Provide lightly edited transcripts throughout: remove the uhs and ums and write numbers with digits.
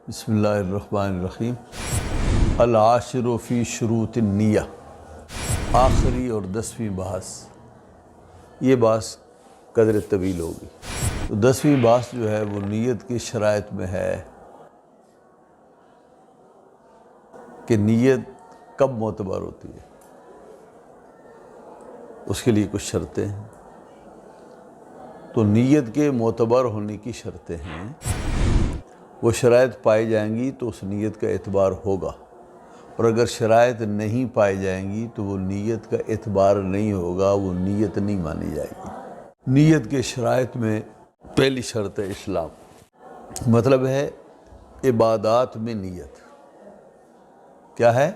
بسم اللہ الرحمن الرحیم۔ العاشر فی شروط النیہ، آخری اور 10ویں بحث۔ یہ بحث قدر طویل ہوگی۔ تو 10ویں بحث جو ہے وہ نیت کی شرائط میں ہے کہ نیت کب معتبر ہوتی ہے، اس کے لیے کچھ شرطیں ہیں۔ تو نیت کے معتبر ہونے کی شرطیں ہیں، وہ شرائط پائی جائیں گی تو اس نیت کا اعتبار ہوگا، اور اگر شرائط نہیں پائی جائیں گی تو وہ نیت کا اعتبار نہیں ہوگا، وہ نیت نہیں مانی جائے گی۔ نیت کے شرائط میں پہلی شرط ہے اسلام، مطلب ہے عبادات میں نیت۔ کیا ہے؟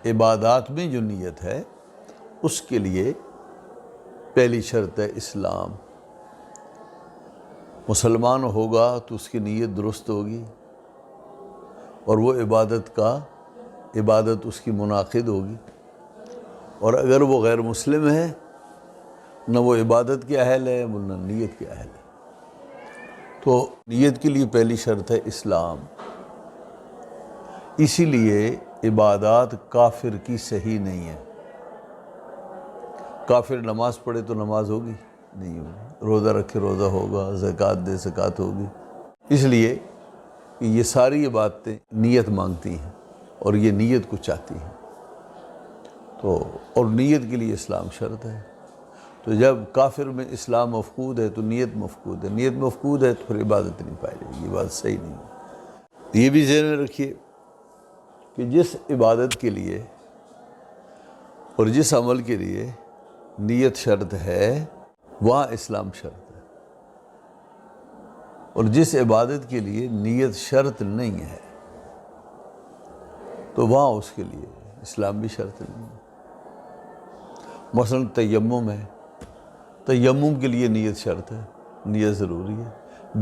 عبادات میں جو نیت ہے اس کے لیے پہلی شرط ہے اسلام۔ مسلمان ہوگا تو اس کی نیت درست ہوگی، اور وہ عبادت اس کی منعقد ہوگی۔ اور اگر وہ غیر مسلم ہے، نہ وہ عبادت کے اہل ہے نہ نیت کے اہل ہے۔ تو نیت کے لیے پہلی شرط ہے اسلام۔ اسی لیے عبادات کافر کی صحیح نہیں ہے۔ کافر نماز پڑھے تو نماز ہوگی؟ نہیں ہوگی۔ روزہ رکھے روزہ ہوگا، زکوٰۃ دے زکوٰۃ ہوگی۔ اس لیے کہ یہ ساری عبادتیں نیت مانگتی ہیں، اور یہ نیت کو چاہتی ہیں۔ اور نیت کے لیے اسلام شرط ہے۔ تو جب کافر میں اسلام مفقود ہے تو نیت مفقود ہے، نیت مفقود ہے تو پھر عبادت نہیں پائی جائے گی، یہ بات صحیح نہیں ہے۔ یہ بھی ذہن میں رکھیے کہ جس عبادت کے لیے اور جس عمل کے لیے نیت شرط ہے وہاں اسلام شرط ہے، اور جس عبادت کے لیے نیت شرط نہیں ہے تو وہاں اس کے لیے اسلام بھی شرط نہیں ہے۔ مثلا تیمم ہے، تیمم کے لیے نیت شرط ہے، نیت ضروری ہے۔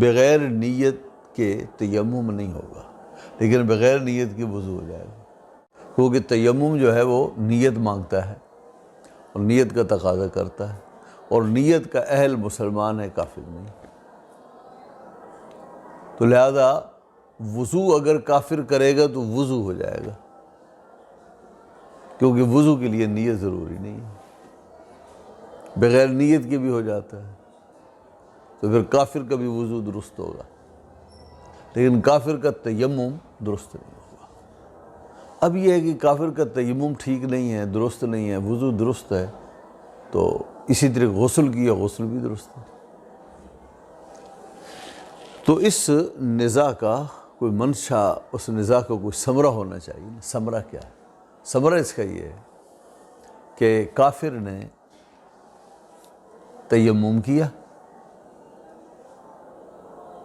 بغیر نیت کے تیمم نہیں ہوگا، لیکن بغیر نیت کے وضو ہو جائے گا، کیونکہ تیمم جو ہے وہ نیت مانگتا ہے اور نیت کا تقاضا کرتا ہے، اور نیت کا اہل مسلمان ہے، کافر نہیں۔ تو لہذا وضو اگر کافر کرے گا تو وضو ہو جائے گا، کیونکہ وضو کے لیے نیت ضروری نہیں ہے، بغیر نیت کے بھی ہو جاتا ہے۔ تو پھر کافر کا بھی وضو درست ہوگا، لیکن کافر کا تیمم درست نہیں ہوگا۔ اب یہ ہے کہ کافر کا تیمم ٹھیک نہیں ہے، درست نہیں ہے، وضو درست ہے، تو اسی طرح غسل کیا، غسل بھی درست ہے۔ تو اس نزاع کا کوئی منشا، اس نزاع کا کوئی ثمرہ ہونا چاہیے۔ ثمرہ کیا ہے؟ ثمرہ اس کا یہ ہے کہ کافر نے تیمم کیا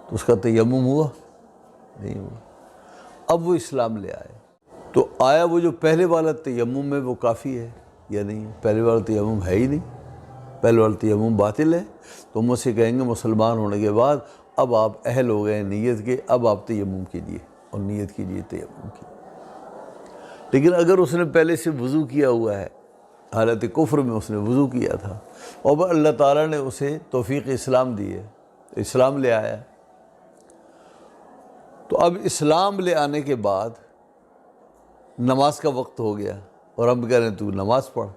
تو اس کا تیمم ہوا؟ نہیں ہوا۔ اب وہ اسلام لے آئے، تو آیا وہ جو پہلے والا تیمم ہے وہ کافی ہے یا نہیں؟ پہلے والا تیمم ہے ہی نہیں، پہلے والا تیمم باطل ہے۔ تو ہم اسے کہیں گے مسلمان ہونے کے بعد اب آپ اہل ہو گئے نیت کے، اب آپ تیمم کیجیے اور نیت کیجیے تیمم کی۔ لیکن اگر اس نے پہلے سے وضو کیا ہوا ہے، حالت کفر میں اس نے وضو کیا تھا، اور اللہ تعالیٰ نے اسے توفیق اسلام دی ہے، اسلام لے آیا، تو اب اسلام لے آنے کے بعد نماز کا وقت ہو گیا اور ہم کہہ رہے ہیں تو نماز پڑھ،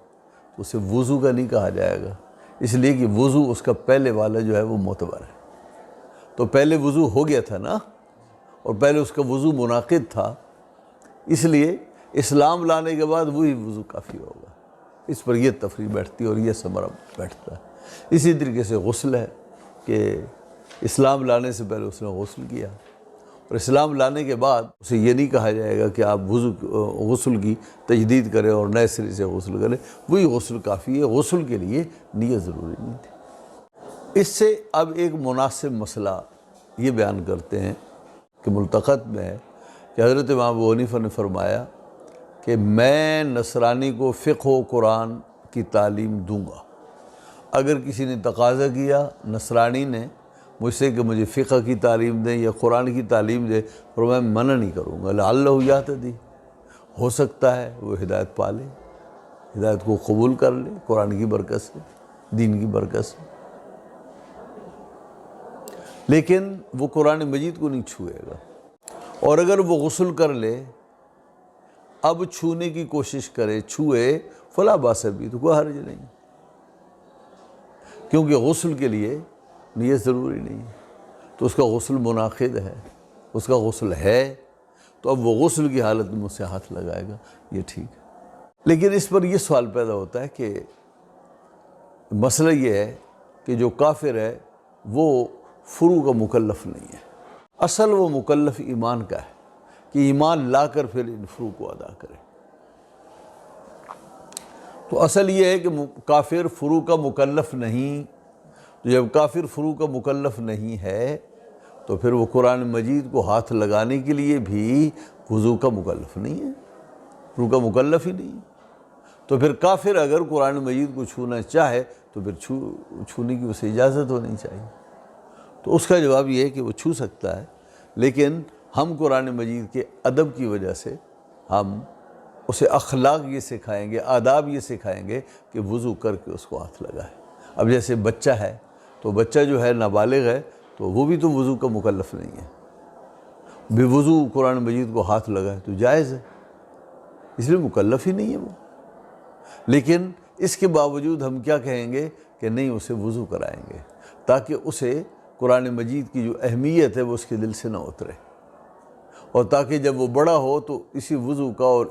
تو اسے وضو کا نہیں کہا جائے گا، اس لیے کہ وضو اس کا پہلے والا جو ہے وہ معتبر ہے۔ تو پہلے وضو ہو گیا تھا نا، اور پہلے اس کا وضو منعقد تھا، اس لیے اسلام لانے کے بعد وہی وضو کافی ہوگا۔ اس پر یہ تفریق بیٹھتی ہے اور یہ ثمرہ بیٹھتا ہے۔ اسی طریقے سے غسل ہے کہ اسلام لانے سے پہلے اس نے غسل کیا، اور اسلام لانے کے بعد اسے یہ نہیں کہا جائے گا کہ آپ غسل کی تجدید کریں اور نئے سرے سے غسل کریں، وہی غسل کافی ہے، غسل کے لیے نیت ضروری نہیں تھی۔ اس سے اب ایک مناسب مسئلہ یہ بیان کرتے ہیں کہ ملتقط میں ہے کہ حضرت امام ابو حنیفہ نے فرمایا کہ میں نصرانی کو فقہ و قرآن کی تعلیم دوں گا۔ اگر کسی نے تقاضا کیا نصرانی نے مجھ سے کہ مجھے فقہ کی تعلیم دیں یا قرآن کی تعلیم دیں، اور میں منع نہیں کروں گا، لعلہ یہتدی، ہو سکتا ہے وہ ہدایت پا لے، ہدایت کو قبول کر لے قرآن کی برکت سے، دین کی برکت سے، لیکن وہ قرآن مجید کو نہیں چھوئے گا۔ اور اگر وہ غسل کر لے اب چھونے کی کوشش کرے، چھوئے فلا باس بھی، تو کوئی حرج نہیں، کیونکہ غسل کے لیے نیت ضروری نہیں ہے، تو اس کا غسل منعقد ہے، اس کا غسل ہے، تو اب وہ غسل کی حالت میں مجھ سے ہاتھ لگائے گا، یہ ٹھیک ہے۔ لیکن اس پر یہ سوال پیدا ہوتا ہے کہ مسئلہ یہ ہے کہ جو کافر ہے وہ فروع کا مکلف نہیں ہے، اصل وہ مکلف ایمان کا ہے کہ ایمان لا کر پھر ان فروع کو ادا کرے۔ تو اصل یہ ہے کہ کافر فروع کا مکلف نہیں، تو جب کافر فروع کا مکلف نہیں ہے تو پھر وہ قرآن مجید کو ہاتھ لگانے کے لیے بھی وضو کا مکلف نہیں ہے، فروع کا مکلف ہی نہیں۔ تو پھر کافر اگر قرآن مجید کو چھونا چاہے تو پھر چھونے کی اسے اجازت ہونی چاہیے۔ تو اس کا جواب یہ ہے کہ وہ چھو سکتا ہے، لیکن ہم قرآن مجید کے ادب کی وجہ سے ہم اسے اخلاق یہ سکھائیں گے، آداب یہ سکھائیں گے کہ وضو کر کے اس کو ہاتھ لگائے۔ اب جیسے بچہ ہے تو بچہ جو ہے نابالغ ہے تو وہ بھی تو وضو کا مکلف نہیں ہے، بے وضو قرآن مجید کو ہاتھ لگائے تو جائز ہے، اس لیے مکلف ہی نہیں ہے وہ۔ لیکن اس کے باوجود ہم کیا کہیں گے کہ نہیں، اسے وضو کرائیں گے تاکہ اسے قرآن مجید کی جو اہمیت ہے وہ اس کے دل سے نہ اترے، اور تاکہ جب وہ بڑا ہو تو اسی وضو کا اور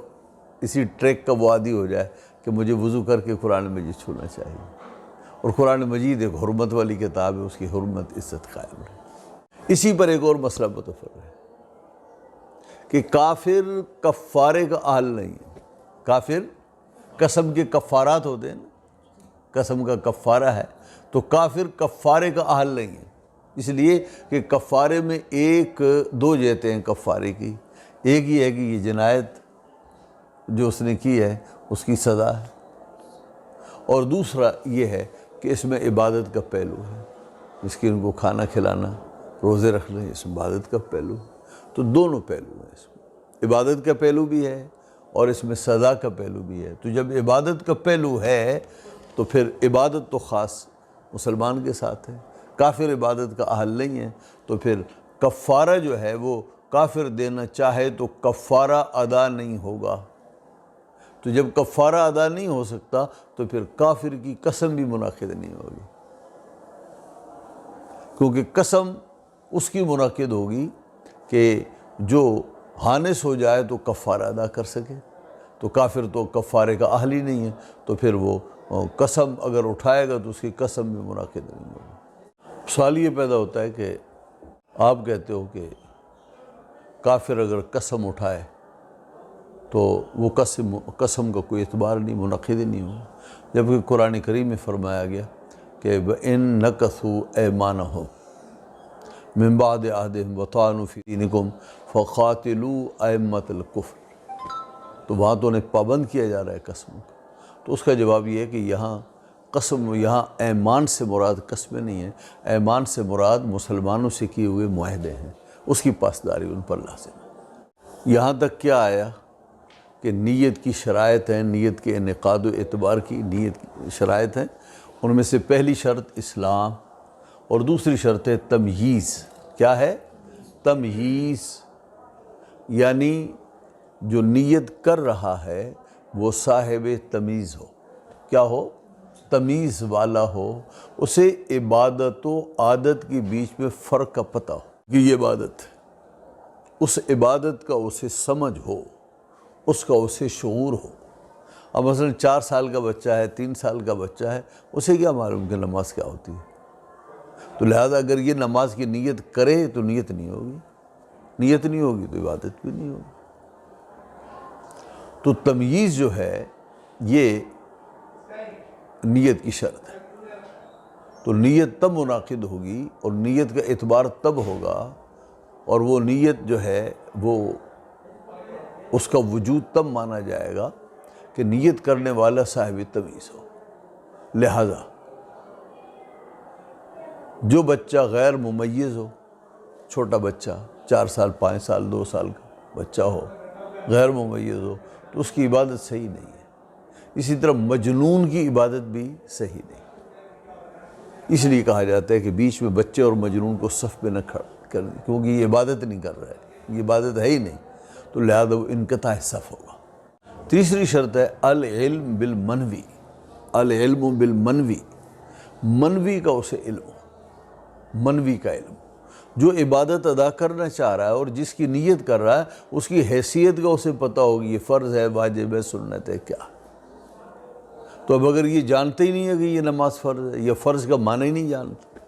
اسی ٹریک کا وہ عادی ہو جائے کہ مجھے وضو کر کے قرآن مجید چھونا چاہیے۔ اور قرآن مجید ایک حرمت والی کتاب ہے، اس کی حرمت عزت قائم رہے۔ اسی پر ایک اور مسئلہ متفر ہے کہ کافر کفارے کا اہل نہیں ہے۔ کافر قسم کے کفارات ہوتے ہیں نا، قسم کا کفارہ ہے، تو کافر کفارے کا اہل نہیں ہے، اس لیے کہ کفارے میں دو جہتیں ہیں کفارے کی، ایک یہ ہے کہ یہ جنایت جو اس نے کی ہے اس کی سزا ہے، اور دوسرا یہ ہے کہ اس میں عبادت کا پہلو ہے، جس کی ان کو کھانا کھلانا، روزے رکھنا، اس میں عبادت کا پہلو ہے۔ تو دونوں پہلو ہیں، اس میں عبادت کا پہلو بھی ہے اور اس میں سزا کا پہلو بھی ہے۔ تو جب عبادت کا پہلو ہے تو پھر عبادت تو خاص مسلمان کے ساتھ ہے، کافر عبادت کا اہل نہیں ہے، تو پھر کفارہ جو ہے وہ کافر دینا چاہے تو کفارہ ادا نہیں ہوگا۔ تو جب کفارہ ادا نہیں ہو سکتا تو پھر کافر کی قسم بھی منعقد نہیں ہوگی، کیونکہ قسم اس کی منعقد ہوگی کہ جو حانس ہو جائے تو کفارہ ادا کر سکے، تو کافر تو کفارے کا اہل ہی نہیں ہے، تو پھر وہ قسم اگر اٹھائے گا تو اس کی قسم بھی منعقد نہیں ہوگی۔ سوال یہ پیدا ہوتا ہے کہ آپ کہتے ہو کہ کافر اگر قسم اٹھائے تو وہ قسم کا کوئی اعتبار نہیں، منعقد ہی نہیں ہوگا، جبکہ قرآن کریم میں فرمایا گیا کہ وَإِن نَكَثُوا أَيْمَانَهُمْ مِن بَعْدِ عَهْدِهِمْ وَطَعَنُوا فِي دِينِكُمْ فَقَاتِلُوا أَئِمَّةَ الْكُفْرِ، تو وہاں تو انہیں پابند کیا جا رہا ہے قسموں کا۔ تو اس کا جواب یہ ہے کہ یہاں ایمان سے مراد قسمیں نہیں ہیں، ایمان سے مراد مسلمانوں سے کیے ہوئے معاہدے ہیں، اس کی پاسداری ان پر لازم ہے۔ یہاں تک کیا آیا کہ نیت کی شرائط ہیں، نیت کے انعقاد و اعتبار کی نیت کی شرائط ہیں، ان میں سے پہلی شرط اسلام اور دوسری شرط ہے تمییز۔ کیا ہے؟ تمییز، یعنی جو نیت کر رہا ہے وہ صاحب تمیز ہو۔ کیا ہو؟ تمیز والا ہو، اسے عبادت و عادت کے بیچ میں فرق کا پتہ ہو کہ یہ عبادت ہے، اس عبادت کا اسے سمجھ ہو، اس کا اسے شعور ہو۔ اب مثلا 4 سال کا بچہ ہے، 3 سال کا بچہ ہے، اسے کیا معلوم کہ نماز کیا ہوتی ہے؟ تو لہذا اگر یہ نماز کی نیت کرے تو نیت نہیں ہوگی، نیت نہیں ہوگی تو عبادت بھی نہیں ہوگی۔ تو تمییز جو ہے یہ نیت کی شرط ہے، تو نیت تب منعقد ہوگی اور نیت کا اعتبار تب ہوگا، اور وہ نیت جو ہے وہ اس کا وجود تب مانا جائے گا کہ نیت کرنے والا صاحب تمیز ہو۔ لہذا جو بچہ غیر ممیز ہو، چھوٹا بچہ 4 سال 5 سال 2 سال کا بچہ ہو، غیر ممیز ہو، تو اس کی عبادت صحیح نہیں ہے۔ اسی طرح مجنون کی عبادت بھی صحیح نہیں، اس لیے کہا جاتا ہے کہ بیچ میں بچے اور مجنون کو صف پہ نہ کھڑا کریں، کیونکہ یہ عبادت نہیں کر رہا ہے، یہ عبادت ہے ہی نہیں، تو لہذا وہ انقطاع صف ہوگا۔ تیسری شرط ہے العلم بالمنوی، العلم بالمنوی، منوی کا اسے علم ہو، منوی کا علم، جو عبادت ادا کرنا چاہ رہا ہے اور جس کی نیت کر رہا ہے اس کی حیثیت کا اسے پتہ ہوگی، یہ فرض ہے، واجب ہے، سنت ہے، کیا ہے۔ تو اب اگر یہ جانتے ہی نہیں ہے کہ یہ نماز فرض ہے، یا فرض کا معنی ہی نہیں جانتا،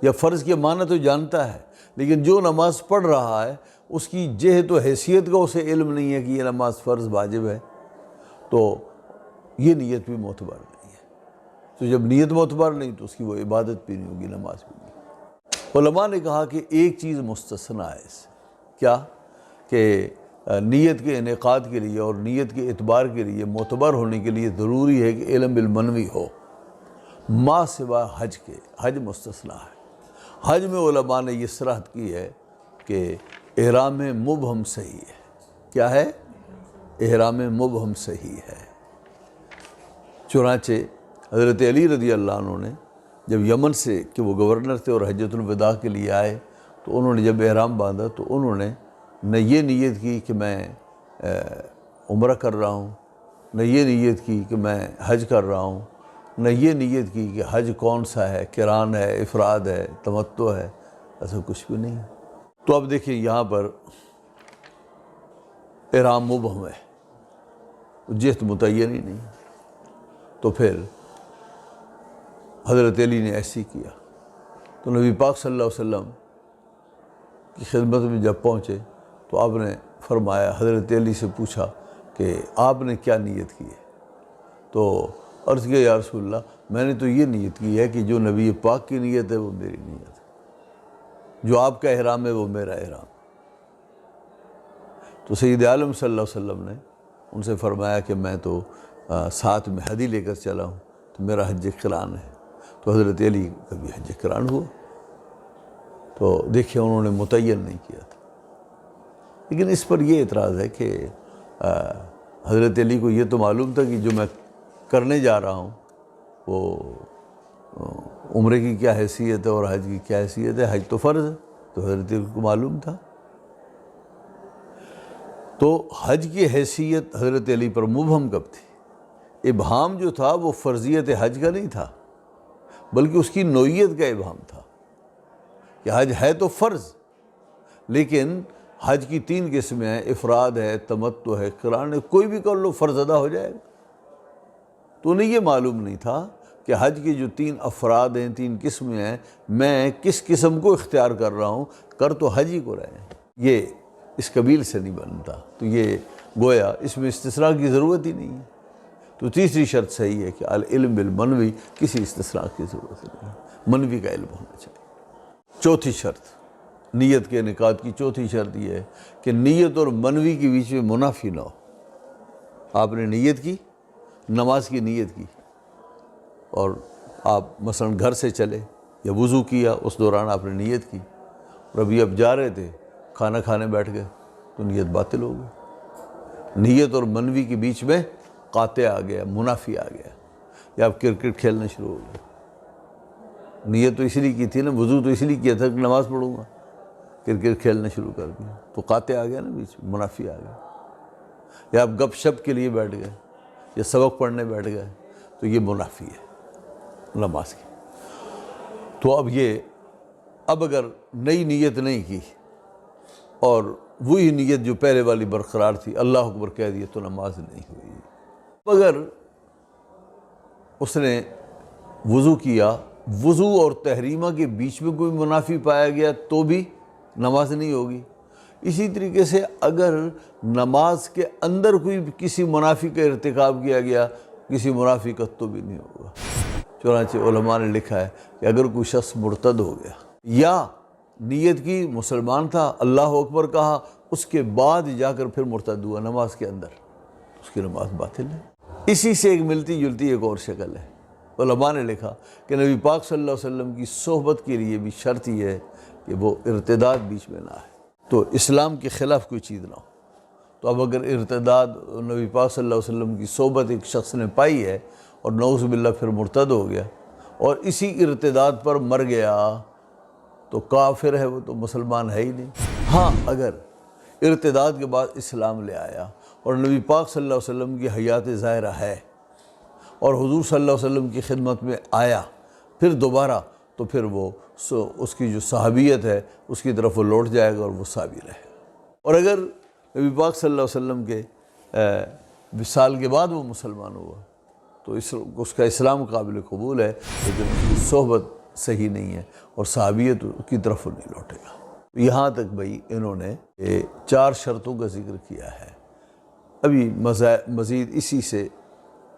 یا فرض کے معنی تو جانتا ہے لیکن جو نماز پڑھ رہا ہے اس کی جہت و حیثیت کا اسے علم نہیں ہے کہ یہ نماز فرض واجب ہے، تو یہ نیت بھی معتبر نہیں ہے۔ تو جب نیت معتبر نہیں تو اس کی وہ عبادت بھی نہیں ہوگی، نماز بھی نہیں۔ علماء نے کہا کہ ایک چیز مستثنیٰ ہے اس سے، کیا کہ نیت کے انعقاد کے لیے اور نیت کے اعتبار کے لیے معتبر ہونے کے لیے ضروری ہے کہ علم بالمنوی ہو، ما سوا حج کے، حج مستثنیٰ ہے۔ حج میں علماء نے یہ صراحت کی ہے کہ احرام مبہم صحیح ہے۔ کیا ہے؟ احرام مبہم صحیح ہے۔ چنانچہ حضرت علی رضی اللہ عنہ نے جب یمن سے، کہ وہ گورنر تھے اور حجۃ الوداع کے لیے آئے، تو انہوں نے جب احرام باندھا تو انہوں نے نہ یہ نیت کی کہ میں عمرہ کر رہا ہوں، نہ یہ نیت کی کہ میں حج کر رہا ہوں، نہ یہ نیت کی کہ حج کون سا ہے، قران ہے، افراد ہے، تمتع ہے، ایسا کچھ بھی نہیں۔ تو اب دیکھیں یہاں پر احرام مبہم ہے، جہت متعین ہی نہیں، تو پھر حضرت علی نے ایسی کیا۔ تو نبی پاک صلی اللہ علیہ وسلم کی خدمت میں جب پہنچے تو آپ نے فرمایا، حضرت علی سے پوچھا کہ آپ نے کیا نیت کی ہے؟ تو عرض کیا یا رسول اللہ، میں نے تو یہ نیت کی ہے کہ جو نبی پاک کی نیت ہے وہ میری نیت ہے، جو آپ کا احرام ہے وہ میرا احرام۔ تو سید عالم صلی اللہ علیہ وسلم نے ان سے فرمایا کہ میں تو ساتھ میں ہدی لے کر چلا ہوں، تو میرا حج قران ہے۔ تو حضرت علی کا بھی حج قران ہوا۔ تو دیکھیں انہوں نے متعین نہیں کیا تھا، لیکن اس پر یہ اعتراض ہے کہ حضرت علی کو یہ تو معلوم تھا کہ جو میں کرنے جا رہا ہوں وہ عمرے کی کیا حیثیت ہے اور حج کی کیا حیثیت ہے، حج تو فرض ہے، تو حضرت علی کو معلوم تھا۔ تو حج کی حیثیت حضرت علی پر مبہم کب تھی؟ ابہام جو تھا وہ فرضیت حج کا نہیں تھا، بلکہ اس کی نوعیت کا ابہام تھا کہ حج ہے تو فرض، لیکن حج کی 3 قسمیں ہیں، افراد ہے، تمتع ہے، قران ہے، کوئی بھی کر لو فرض ادا ہو جائے گا۔ تو انہیں یہ معلوم نہیں تھا کہ حج کی جو 3 افراد ہیں، 3 قسمیں ہیں، میں کس قسم کو اختیار کر رہا ہوں، کر تو حج ہی کو رہے ہیں، یہ اس قبیل سے نہیں بنتا۔ تو یہ گویا اس میں استثناء کی ضرورت ہی نہیں ہے۔ تو تیسری شرط صحیح ہے کہ العلم بالمنوی، کسی استثناء کی ضرورت نہیں ہے، منوی کا علم ہونا چاہیے۔ چوتھی شرط، نیت کے انعقاد کی چوتھی شرط یہ ہے کہ نیت اور منوی کے بیچ میں منافی نہ ہو۔ آپ نے نیت کی، نماز کی نیت کی، اور آپ مثلا گھر سے چلے یا وضو کیا، اس دوران آپ نے نیت کی، اور ابھی آپ جا رہے تھے، کھانا کھانے بیٹھ گئے، تو نیت باطل ہو گئی۔ نیت اور منوی کے بیچ میں قاطع آ گیا، منافی آ گیا، یا آپ کرکٹ کھیلنا شروع ہو گئے۔ نیت تو اس لیے کی تھی نا، وضو تو اس لیے کیا تھا کہ نماز پڑھوں گا، کرکٹ کھیلنا شروع کر دیا، تو قاطع آ گیا نا بیچ میں، منافی آ گیا۔ یا آپ گپ شپ کے لیے بیٹھ گئے یا سبق پڑھنے بیٹھ گئے، تو یہ منافی ہے نماز کی۔ تو اب اگر نئی نیت نہیں کی اور وہی نیت جو پہلے والی برقرار تھی، اللہ اکبر کہہ دیا، تو نماز نہیں ہوئی۔ اگر اس نے وضو کیا، وضو اور تحریمہ کے بیچ میں کوئی منافی پایا گیا تو بھی نماز نہیں ہوگی۔ اسی طریقے سے اگر نماز کے اندر کوئی کسی منافی کا ارتکاب کیا گیا، کسی منافی کا تو بھی نہیں ہوگا۔ چنانچہ علماء نے لکھا ہے کہ اگر کوئی شخص مرتد ہو گیا یا نیت کی مسلمان تھا، اللہ اکبر کہا، اس کے بعد جا کر پھر مرتد ہوا نماز کے اندر، اس کی نماز باطل ہے۔ اسی سے ایک ملتی جلتی ایک اور شکل ہے۔ علماء نے لکھا کہ نبی پاک صلی اللہ علیہ وسلم کی صحبت کے لیے بھی شرط یہ ہے کہ وہ ارتداد بیچ میں نہ آئے، تو اسلام کے خلاف کوئی چیز نہ ہو۔ تو اب اگر ارتداد نبی پاک صلی اللہ علیہ وسلم کی صحبت ایک شخص نے پائی ہے اور نعوذ باللہ پھر مرتد ہو گیا اور اسی ارتداد پر مر گیا، تو کافر ہے، وہ تو مسلمان ہے ہی نہیں۔ ہاں اگر ارتداد کے بعد اسلام لے آیا اور نبی پاک صلی اللہ علیہ وسلم کی حیات ظاہرہ ہے اور حضور صلی اللہ علیہ وسلم کی خدمت میں آیا پھر دوبارہ، تو پھر وہ اس کی جو صحابیت ہے اس کی طرف وہ لوٹ جائے گا اور وہ صحابی رہے گا۔ اور اگر نبی پاک صلی اللہ علیہ وسلم کے وصال کے بعد وہ مسلمان ہوا تو اس کا اسلام قابل قبول ہے، لیکن اس کی صحبت صحیح نہیں ہے اور صحابیت کی طرف وہ نہیں لوٹے گا۔ یہاں تک بھائی انہوں نے 4 شرطوں کا ذکر کیا ہے۔ ابھی مزید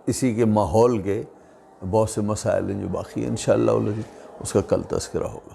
اسی کے ماحول کے بہت سے مسائل ہیں جو باقی ہیں، انشاءاللہ اس کا کل تذکرہ ہوگا۔